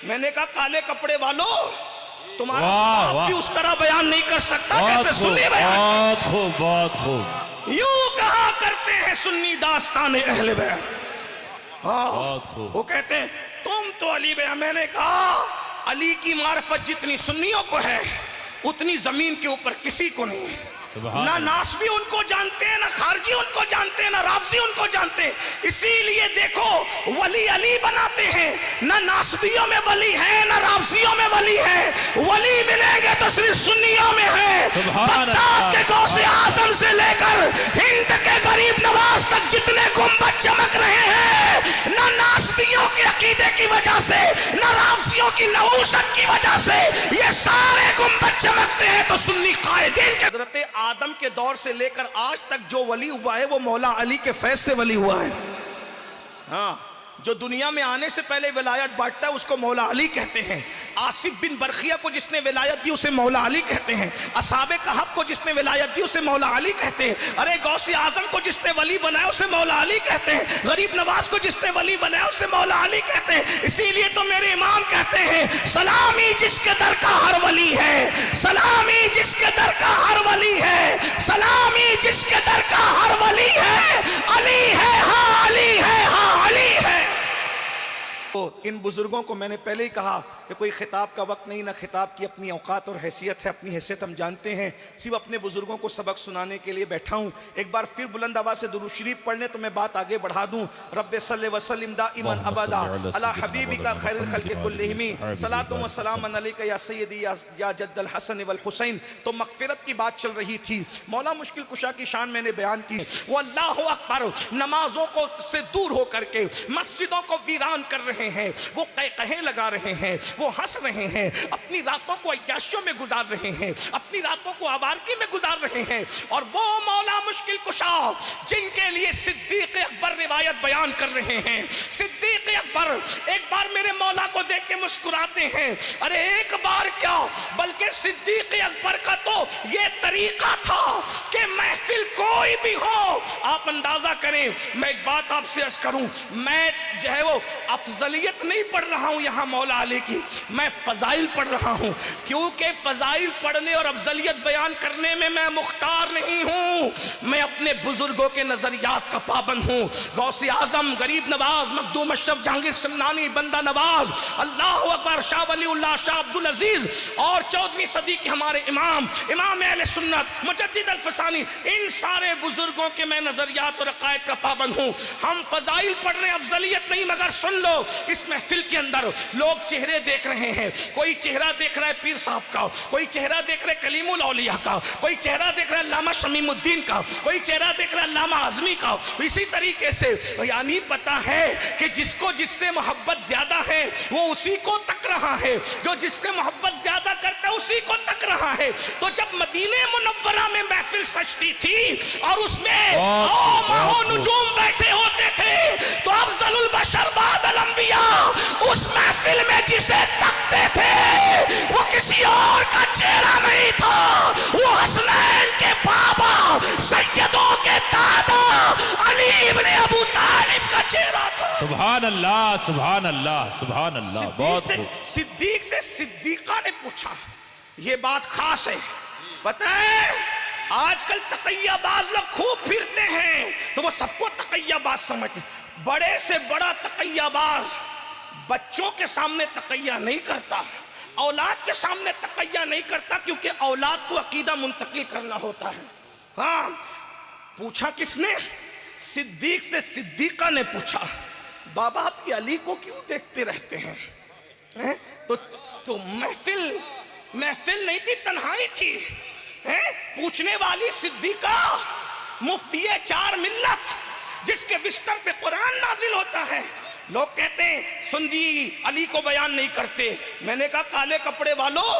मैंने कहा काले कपड़े वालों, तुम्हारा बाप भी उस तरह बयान नहीं कर सकता जैसे सुन्नी बयान। बहुत खूब, बहुत खूब। यूं कहा करते हैं सुन्नी दास्तान अहले बयान। बहुत खूब। वो कहते हैं तुम तो अली बयान। मैंने कहा अली की मार्फत जितनी सुन्नियों को है उतनी जमीन के ऊपर किसी को नहीं। ना नासबी उनको जानते हैं, ना खारजी उनको जानते हैं, ना राफजी उनको जानते हैं। इसीलिए देखो वली अली बनाते हैं, ना नासबियों में वली है ना राफजियों में वली है। वली मिलेंगे तो सिर्फ सुन्नियों में है। बगदाद के गौसे आजम से लेकर हिंद के गरीब नवाज तक जितने गुंबद चमक रहे हैं, ना नासबियों के अकीदे की वजह से, ना राफजियों की नहूसत की वजह से ये सारे गुंबद चमकते हैं तो सुन्नी कायदीन के। हज़रत आदम के दौर से लेकर आज तक जो वली हुआ है वो मौला अली के फैज से वली हुआ है। हाँ, जो दुनिया में आने से पहले विलायत बांटता है उसको मौला अली कहते हैं। आसिफ बिन बरखिया को जिसने विलायत दी उसे मौला अली कहते हैं। असहाबे कहफ को जिसने विलायत दी उसे मौला अली कहते हैं। अरे गौसे आजम को जिसने वली बनाया उसे मौला अली कहते हैं। गरीब नवाज को जिसने वली बनाया उसे मौला अली कहते हैं। इसीलिए तो मेरे इमाम कहते हैं सलामी जिसके दर का हर वली है, सलामी जिसके दर का हर वली है, सलामी जिसके दर का हर वली है। अली है हाँ अली है हाँ अली है। तो इन बुजुर्गों को मैंने पहले ही कहा कि कोई खिताब का वक्त नहीं, ना खिताब की अपनी औकात और हैसियत है। अपनी हैसियत हम जानते हैं, सिर्फ अपने बुजुर्गों को सबक सुनाने के लिए बैठा हूँ। एक बार फिर बुलंद आवाज़ से दुरूद शरीफ पढ़ लें तो मैं बात आगे बढ़ा दूँ। रब्बे सल्ले व सल्लिम दाइमन अबदा अला हबीबिका खैरुल खल्क़ि कुल्लिहिम सलातु व सलामन अलैका या सय्यदी या जद्दल हसन वल हुसैन। तो मग़फ़िरत की बात चल रही थी, मौला मुश्किल कुशा की शान मैंने बयान की। वो अल्लाहु अकबर नमाजों को से दूर होकर के मस्जिदों को वीरान कर रहे हैं, वो कहे लगा रहे हैं, वो हंस रहे हैं, अपनी रातों को अय्याशियों में गुजार रहे हैं, अपनी रातों को आवारगी में गुजार रहे हैं। और वो मौला मुश्किल कुशा जिनके लिए सिद्दीक अकबर रिवायत बयान कर रहे हैं। सिद्दीक अकबर एक बार मेरे मौला को देख के मुस्कुराते हैं। अरे एक बार क्या बल्कि सिद्दीक अकबर का तो ये तरीका था कि महफिल कोई भी हो आप अंदाजा करें। मैं एक बात आपसे अर्ज करूं, मैं जो है वो अफजलियत नहीं पढ़ रहा हूं यहां मौला अली की, मैं फजाइल पढ़ रहा हूं। क्योंकि फजाइल पढ़ने और अफजलियत बयान करने में मैं मुख्तार नहीं हूं, मैं अपने बुजुर्गों के नजरियात का पाबंद हूं। गौसे आजम, गरीब नवाज, मखदूम अशरफ, जहांगीर समनानी, बंदा नवाज, अल्लाह अकबर, शाह वलीउल्लाह, शाह अब्दुल अजीज और 14वीं सदी के हमारे इमाम अहले सुन्नत मुजद्दिद अल-फसानी, इन सारे बुजुर्गों के मैं नजरियात और अकायद का पाबंद हूं। हम फजाइल पढ़ रहे हैं, अफजलियत नहीं। मगर सुन लो, इस महफिल के अंदर लोग चेहरे देख रहे हैं। कोई चेहरा देख रहा है पीर साहब का, कोई चेहरा देख रहा है कलीमुल औलिया का, कोई चेहरा देख रहा है अल्लामा शमीमुद्दीन का, कोई चेहरा देख रहा है अल्लामा आज़मी का। इसी तरीके से यानी पता है कि जिसको जिससे मोहब्बत ज्यादा है वो उसी को तक रहा है, जो जिसके मोहब्बत ज्यादा करता है उसी को तक रहा है। तो जब मदीने मुनव्वरा में महफिल सजती थी और उसमें नुजूम बैठे होते थे तो अफजलुल बशर बादल अंबिया उस महफिल में जिसे तकते थे वो किसी और का चेहरा नहीं था, वो हसनैन के बाबा सैयदों के दादा अली इब्ने अबू तालिब का चेहरा था। सुभान अल्लाह, सुभान अल्लाह, सुभान अल्लाह। बहुत सिद्दीक से सिद्दीका ने पूछा, ये बात खास है। पता है आजकल तकैयाबाज लोग खूब फिरते हैं तो वो सबको तकैयाबाज समझते। बड़े से बड़ा तकैयाबाज बच्चों के सामने तकैया नहीं करता, औलाद के सामने तकैया नहीं करता, क्योंकि औलाद को अकीदा मुंतकिल करना होता है। हाँ, पूछा किसने? सिद्दीक से सिद्दीका ने पूछा, बाबा आप ये अली को क्यों देखते रहते हैं? तो महफिल नहीं थी, तन्हाई थी। पूछने वाली सिद्दीका मुफ्तिये चार मिल्लत, जिसके बिस्तर पे कुरान नाजिल होता है। लोग कहते हैं सुन्नी अली को बयान नहीं करते। मैंने कहा काले कपड़े वालों,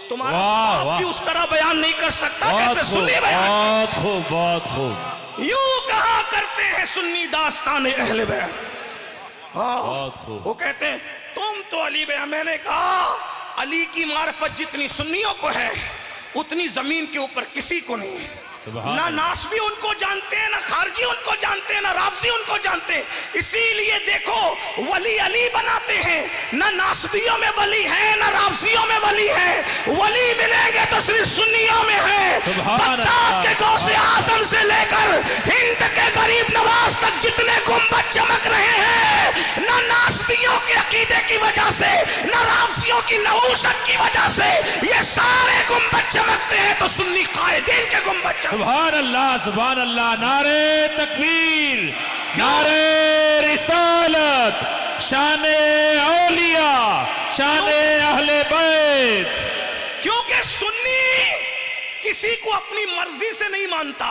तुम्हारा बाप भी उस तरह बयान नहीं कर सकता जैसे सुन्नी बयान। बहुत खूब, बहुत खूब। यूं कहा करते हैं सुन्नी दास्तान अहले बयान। बहुत खूब। वो कहते हैं तुम तो अली बयान। मैंने कहा अली की मार्फत जितनी सुन्नियों को है उतनी जमीन के ऊपर किसी को नहीं। सुभान ना नासबी उनको जानते हैं, ना खारजी उनको जानते हैं, ना राफजी उनको जानते हैं। इसीलिए देखो वली अली बनाते हैं, ना नासबियों में वली है, ना राफजियों में वली है। वली मिलेंगे तो सिर्फ सुन्नियों में है। बगदाद के गौसे आजम से लेकर हिंद के गरीब नवाज तक जितने गुंबद चमक रहे हैं, ना नासबियों के अकीदे की वजह से, ना राफजियों की नहूसत की वजह से ये सारे गुंबद चमकते हैं, तो सुन्नी कायदीन के गुंबद चमकते हैं। सुभान अल्लाह, नारे तकबीर, नारे रिसालत, शाने औलिया, शाने अहले बैत। क्योंकि सुन्नी किसी को अपनी मर्जी से नहीं मानता।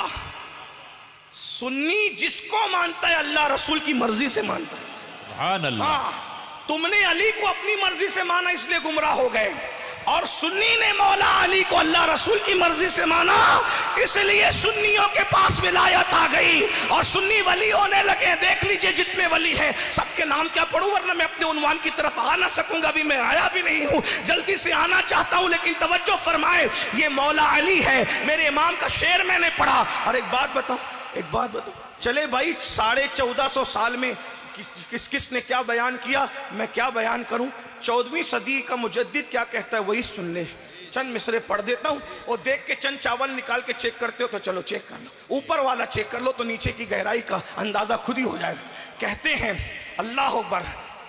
सुन्नी जिसको मानता है अल्लाह रसूल की मर्जी से मानता है। सुभान अल्लाह। हाँ, तुमने अली को अपनी मर्जी से माना इसलिए गुमराह हो गए, और सुन्नी ने मौला अली को अल्लाह रसूल की मर्जी से माना, इसलिए सुन्नियों के पास विलायत आ गई और सुन्नी वली होने लगे। देख लीजिए जितने वली हैं सबके नाम क्या पढ़ूं, वरना मैं अपने उन्वान की तरफ आ ना सकूंगा। अभी मैं आया भी नहीं हूं, जल्दी से आना चाहता हूं, लेकिन तवज्जो फरमाए, ये मौला अली है। मेरे इमाम का शेर मैंने पढ़ा। और एक बात बताओ, चले भाई 1450 साल में किस ने क्या बयान किया, मैं क्या बयान करूं। 14वीं सदी का मुजद्दिद क्या कहता है वही सुन ले। चंद मिसरे पढ़ देता हूं, और देख के चंद चावल निकाल के चेक करते हो तो चलो चेक कर लो, ऊपर वाला चेक कर लो तो नीचे की गहराई का अंदाजा खुद ही हो जाएगा। कहते हैं अल्लाह अकबर,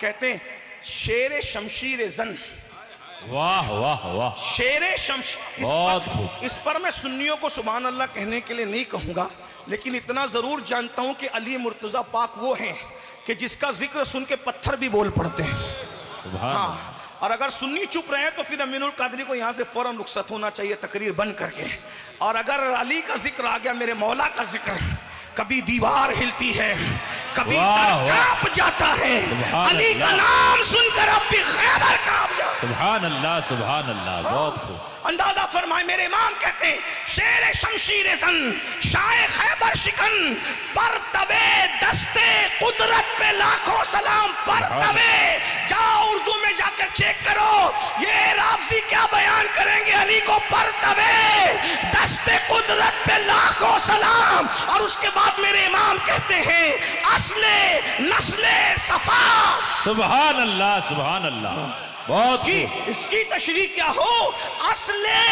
कहते हैं शेर शमशीर जन। वाह वाह वाह, शेर शमशीर। बहुत खूब। इस पर मैं सुन्नियों को सुभान अल्लाह कहने के लिए नहीं कहूंगा, लेकिन इतना जरूर जानता हूं कि अली मुर्तजा पाक वो हैं कि जिसका जिक्र सुन के पत्थर भी बोल पड़ते हैं। हाँ, और अगर सुन्नी चुप रहे तो फिर अमीनुल कादरी को यहाँ से फौरन रुखसत होना चाहिए तकरीर बंद करके। और अगर अली का जिक्र आ गया, मेरे मौला का जिक्र, कभी दीवार हिलती है, कभी कांप जाता है। अली का नाम सुनकर अब भी खैबर कांप जाता है। सुभान अल्लाह, बहुत खूब। अंदाजा फरमाए, मेरे इमाम कहते हैं शेर शमशीर सन, शाह खैबर शिकन, पर तबे दस्ते कुदरत पे लाखों सलाम, पर तबे। जाओ उर्दू में जाकर चेक करो, ये राफजी क्या बयान करेंगे अली को, पर तबे दस्ते कुदरत पे लाखों सलाम। और उसके बाद मेरे इमाम कहते हैं असले नस्ले सफा। सुभान अल्लाह, बहुत की इसकी तशरीह क्या हो, असले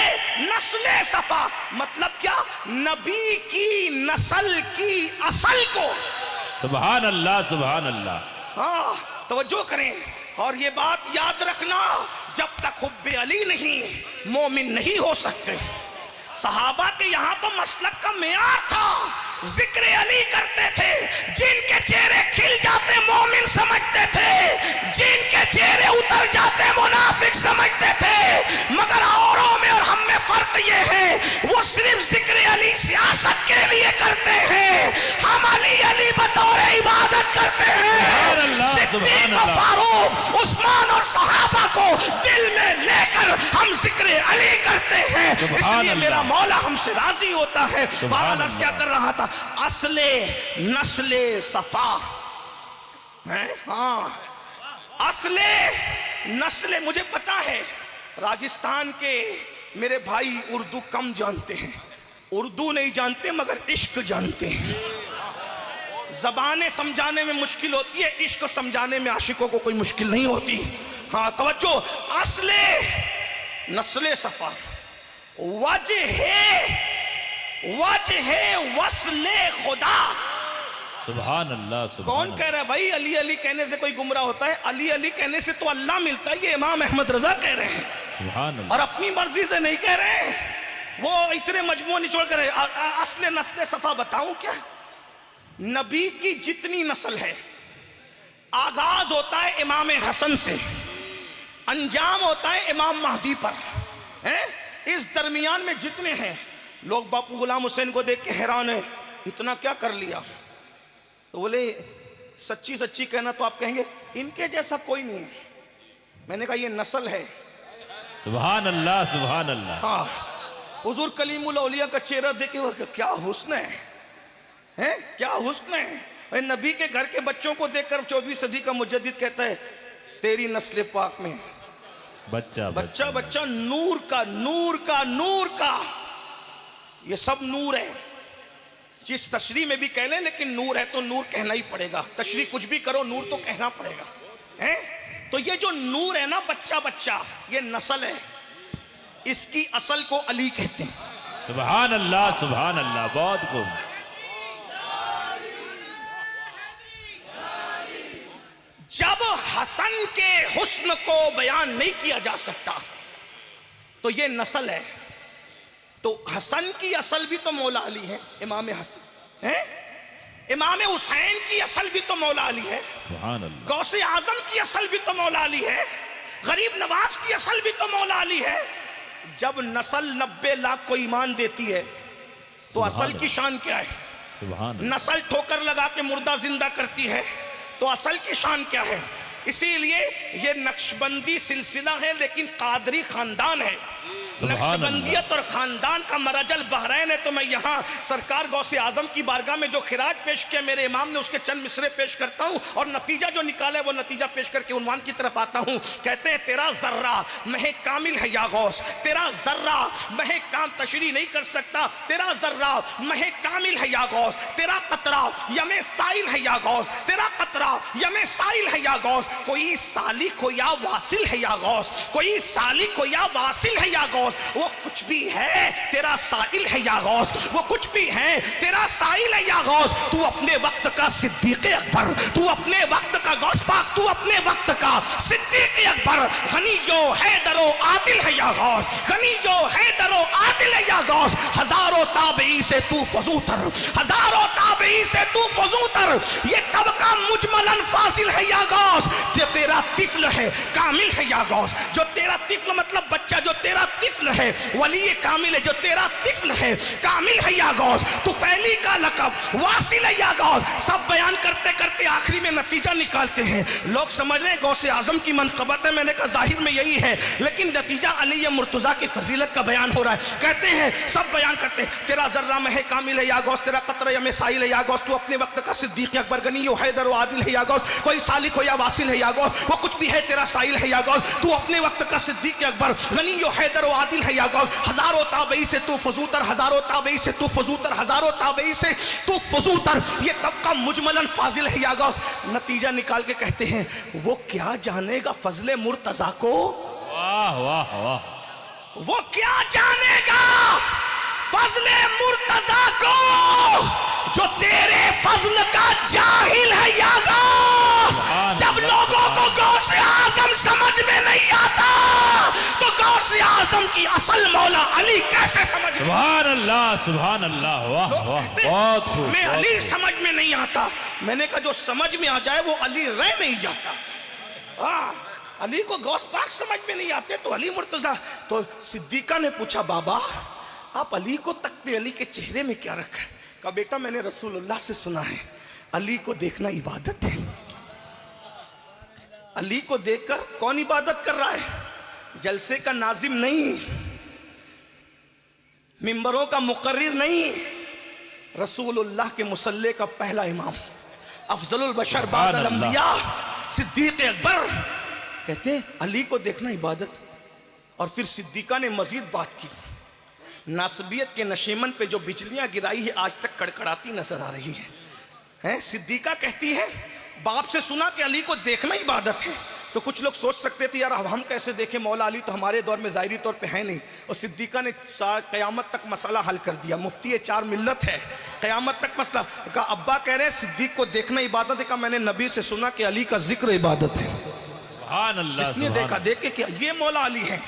नस्ले सफा मतलब क्या, नबी की नस्ल की असल को। सुभान अल्लाह। हाँ, तवज्जो करें और ये बात याद रखना, जब तक हुब्बे अली नहीं मोमिन नहीं हो सकते। सहाबा के यहाँ तो मसलक का मेयार था, जिक्र अली करते थे, जिनके चेहरे खिल जाते मोमिन समझते थे, जिनके चेहरे उतर जाते मुनाफिक समझते थे। मगर औरों में और हम में फर्क ये है, वो सिर्फ जिक्र अली सियासत के लिए करते हैं, हम अली अली बतौर इबादत करते हैं। सिद्दीक, फारूक, उस्मान और सहाबा को दिल में लेकर हम जिक्र अली करते हैं, इसलिए मेरा मौला हमसे राजी होता है। बहरहाल क्या कर रहा था, असले नस्ले सफा है। हाँ, असले नस्ले, मुझे पता है राजस्थान के मेरे भाई उर्दू कम जानते हैं, उर्दू नहीं जानते मगर इश्क जानते हैं। जबानें समझाने में मुश्किल होती है, इश्क समझाने में आशिकों को कोई मुश्किल नहीं होती। हाँ, तवज्जो, असले नस्ले सफा, वजह वस्ले खुदा। सुभान अल्लाह। कौन कह रहा है भाई अली अली कहने से कोई गुमराह होता है? अली अली कहने से तो अल्लाह मिलता है, ये इमाम अहमद रजा कह रहे हैं। सुभान अल्लाह। और अपनी मर्जी से नहीं कह रहे हैं, वो इतने मजमू निचोड़ कर रहे। असले नस्ले सफा बताऊं क्या, नबी की जितनी नस्ल है, आगाज होता है इमाम हसन से, अंजाम होता है इमाम महदी पर है। इस दरमियान में जितने हैं लोग, बापू गुलाम हुसैन को देख के हैरान है, इतना क्या कर लिया। तो बोले सच्ची सच्ची कहना तो आप कहेंगे इनके जैसा कोई नहीं है। मैंने कहा ये नस्ल है। सुभान अल्लाह। हाँ, हुजूर कलीमुल औलिया का चेहरा देखे वो क्या हुस्न है, क्या हुस्न है। नबी के घर के बच्चों को देखकर 24वीं सदी का मुजद्दिद कहता है तेरी नस्ल पाक में बच्चा बच्चा बच्चा नूर का, ये सब नूर है। जिस तशरीह में भी कह लें, लेकिन नूर है तो नूर कहना ही पड़ेगा। तशरीह कुछ भी करो, नूर तो कहना पड़ेगा, है? तो ये जो नूर है ना, बच्चा बच्चा, ये नस्ल है, इसकी असल को अली कहते हैं। सुभान अल्लाह, सुभान अल्लाह, बहुत खूब। जब हसन के हुस्न को बयान नहीं किया जा सकता तो ये नस्ल है। तो हसन की असल भी तो मौला अली है, इमाम हसन है। इमाम हुसैन की असल भी तो मौला अली है। सुभान अल्लाह। गौसे आजम की असल भी तो मौला अली है। गरीब नवाज की असल भी तो मौला अली है। जब नस्ल 90 लाख को ईमान देती है तो असल की शान क्या है? सुभान। नस्ल ठोकर लगा के मुर्दा जिंदा करती है तो असल की शान क्या है? इसीलिए ये नक्शबंदी सिलसिला है लेकिन कादरी खानदान है। नक्शबंदियत और खानदान का मरजल बहरैन है। तो मैं यहाँ सरकार गौसे आजम की बारगाह में जो खिराज पेश किया मेरे इमाम ने, उसके चंद मिसरे पेश करता हूँ और नतीजा जो निकाला है वो नतीजा पेश करके उन्वान की तरफ आता हूँ। कहते हैं तेरा जर्रा महे कामिल है या गौस, तेरा जर्रा महे काम तशरी नहीं कर सकता, तेरा जर्रा महे कामिल है या गौस, तेरा कतरा यमे साइल है या गौस, तेरा कतरा यमे साइल है या गौस। कोई सालिक हो या वासिल है या गौस, कोई सालिक हो या वासिल है या गौस, वो कुछ भी है तेरा साइल है या गौस, वो कुछ भी है तेरा साइल है या गौस। तू अपने वक्त का सिद्दीक़ अकबर, तू अपने वक्त का गौस पाक, तू अपने वक्त का सिद्दीक़ अकबर। गनी जो है दरो आदिल है या गौस, गनी जो है दरो आदिल है या गौस। हजारों ताबई से तू फजूतर, हजारों ताबई से तू फजूतर। ये तबका मुजमलन फासिल है या गौस, जो तेरा तिफल है कामिल है या गौस। जो तेरा तिफल मतलब बच्चा, जो तेरा तिफल है वली कामिल है, जो तेरा तिफल है कामिल है या गौस। तू फैली का लकब वासिल है या गौस। सब बयान करते करते आखिरी में नतीजा निकालते हैं। लोग समझ रहे हैं गौसे आजम की मनकबत है, मैंने कहा जाहिर में यही है, लेकिन नतीजा अली मुर्तजा की फजीलत का बयान हो रहा है। कहते हैं सब बयान करते हैं तेरा जर्रा में है कामिल है या गौस, तेरा कतरा या मिसाइल है या गौस। तू अपने वक्त का सिद्दीक़ अकबर, गनी हो हैदर आदिल है या गौस। कोई सालिक हो या वासिल है या गौस, वो कुछ भी है तेरा साइल है या गौस। तू अपने वक्त का सिद्दीक़ अकबर, गनी हो हैदर आदिल है या गौस। हजारों ताबई से तू फजूतर, हजारों ताबई से तू फजूतर, हजारों ताबई से तू फजूतर। ये तबका मुजमलन फाजिल है या गौस। नतीजा निकाल के कहते हैं वो क्या जानेगा फजले मुर्तजा को, वाह वाह वाह, वो क्या जानेगा फजले मुर्तजा को, जो तेरे फजल का जाहिल है या गौस। जब लोगों को गौसे आजम समझ में नहीं आता तो गौसे आजम की असल मौला अली कैसे समझ में? सुभान अल्लाह, सुभान अल्लाह, वाह वाह, बहुत खूब। मैं अली समझ में नहीं आता, मैंने कहा जो समझ में आ जाए वो अली रह नहीं जाता। अली को गौस पाक समझ में नहीं आते तो अली मुर्तजा। तो सिद्दीका ने पूछा बाबा आप अली को तकते अली के चेहरे में क्या रखा है? कहा बेटा मैंने रसूलुल्लाह से सुना है अली को देखना इबादत है। अली को देखकर कौन इबादत कर रहा है? जलसे का नाजिम नहीं, मिंबरों का मुकर्रिर नहीं, रसूलुल्लाह के मुसल्ले का पहला इमाम, अफजलुल बशर बादल अंबिया सिद्दीक अकबर। कहते अली को देखना इबादत। और फिर सिद्दीका ने मजीद बात की, नासबियत के नशेमन पे जो बिजलियां गिराई है आज तक कड़कड़ाती नजर आ रही है। सिद्दीका कहती है बाप से सुना कि अली को देखना इबादत है। तो कुछ लोग सोच सकते थे यार हम कैसे देखें, मौला अली तो हमारे दौर में ज़ाहिरी तौर पे है नहीं। और सिद्दीका ने क़यामत तक मसला हल कर दिया, मुफ्ती चार मिल्लत है, क़यामत तक मसला। कहा अब्बा कह रहे हैं सिद्दीक को देखना इबादत है। कहा मैंने नबी से सुना कि अली का जिक्र इबादत है। जिसने देखा देखे कि ये मौला अली है,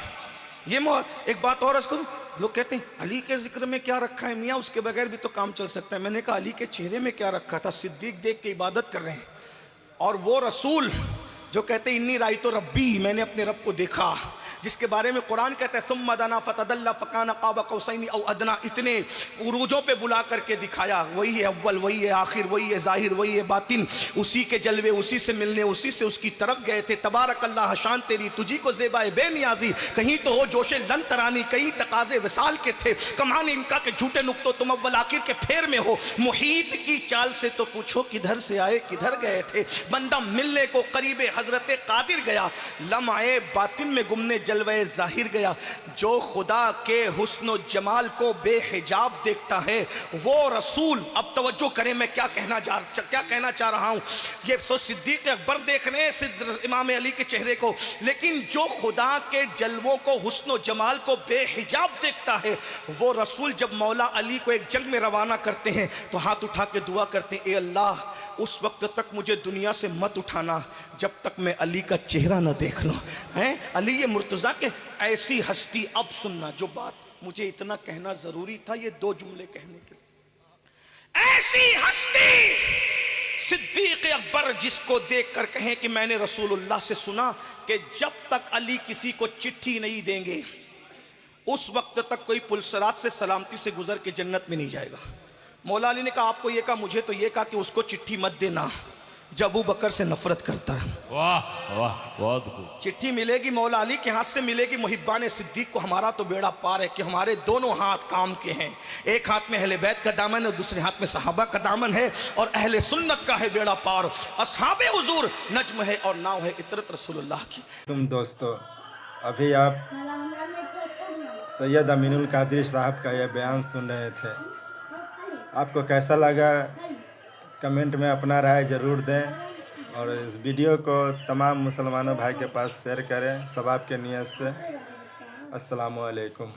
ये एक बात और करूं, लोग कहते हैं अली के जिक्र में क्या रखा है मियाँ, उसके बगैर भी तो काम चल सकता है। मैंने कहा अली के चेहरे में क्या रखा था? सिद्दीक देख के इबादत कर रहे हैं। और वो रसूल जो कहते हैं इन्नी राई तो रब्बी, मैंने अपने रब को देखा, जिसके बारे में कुरान कहता है सुम्मा दना फतदल्ला फकाना क़ाब क़ौसैन औ अदना, इतने उरूजों पे बुला करके दिखाया। वही है अव्वल, वही है आखिर, वही है ज़ाहिर, वही है बातिन, उसी के जलवे, उसी से मिलने, उसी से उसकी तरफ गए थे। तबारक अल्लाह शान तेरी, तुझी को ज़ेबाए बेनियाजी, कहीं तो हो जोशे लन तरानी, कहीं तकाजे विसाल के थे, कमाल इनका के झूठे नुक्तों तुम अव्वल आखिर के फेर में हो। मुहीत की चाल से तो पूछो किधर से आए किधर गए थे, बंदा मिलने को करीबे हजरत कादिर गया, लम्हाए बातिन में गुमने जलवे जाहिर गया। जो खुदा के हुस्न जमाल को बेहिजाब देखता है वो रसूल। अब तवज्जो करें मैं क्या कहना चाह रहा हूँ। ये सिद्दीक अकबर देख रहे हैं इमाम अली के चेहरे को, लेकिन जो खुदा के जलवों को हुस्न जमाल को बेहिजाब देखता है वो रसूल जब मौला अली को एक जंग में रवाना करते हैं तो हाथ उठा के दुआ करते हैं, ए अल्लाह उस वक्त तक मुझे दुनिया से मत उठाना जब तक मैं अली का चेहरा न देख लूं। हैं अली ये मुर्तज़ा के ऐसी हस्ती। अब सुनना जो बात मुझे इतना कहना जरूरी था, ये 2 जुमले कहने के लिए। ऐसी हस्ती सिद्दीक अकबर जिसको देखकर कहें कि मैंने रसूलुल्लाह से सुना कि जब तक अली किसी को चिट्ठी नहीं देंगे उस वक्त तक कोई पुलसरात से सलामती से गुजर के जन्नत में नहीं जाएगा। मौला अली ने कहा आपको ये कहा, मुझे तो ये कहा कि उसको चिट्ठी मत देना जब अबू बकर से नफरत करता है। वाह वाह, बहुत खूब। चिट्ठी मिलेगी मौला अली के हाथ से मिलेगी। मुहिब्बान सिद्दीक को हमारा तो बेड़ा पार है कि हमारे दोनों हाथ काम के हैं। एक हाथ में अहले बैत का दामन है, दूसरे हाथ में सहाबा का दामन है, और अहले सुन्नत का है बेड़ा पार। असहाबे हुजूर नज्म है और नाव है इतरत रसूलुल्लाह की। तुम दोस्तों अभी आप सैयद अमीनुल कादरी साहब का यह बयान सुन रहे थे। आपको कैसा लगा कमेंट में अपना राय ज़रूर दें और इस वीडियो को तमाम मुसलमानों भाई के पास शेयर करें सवाब के नियत से। अस्सलामु अलैकुम।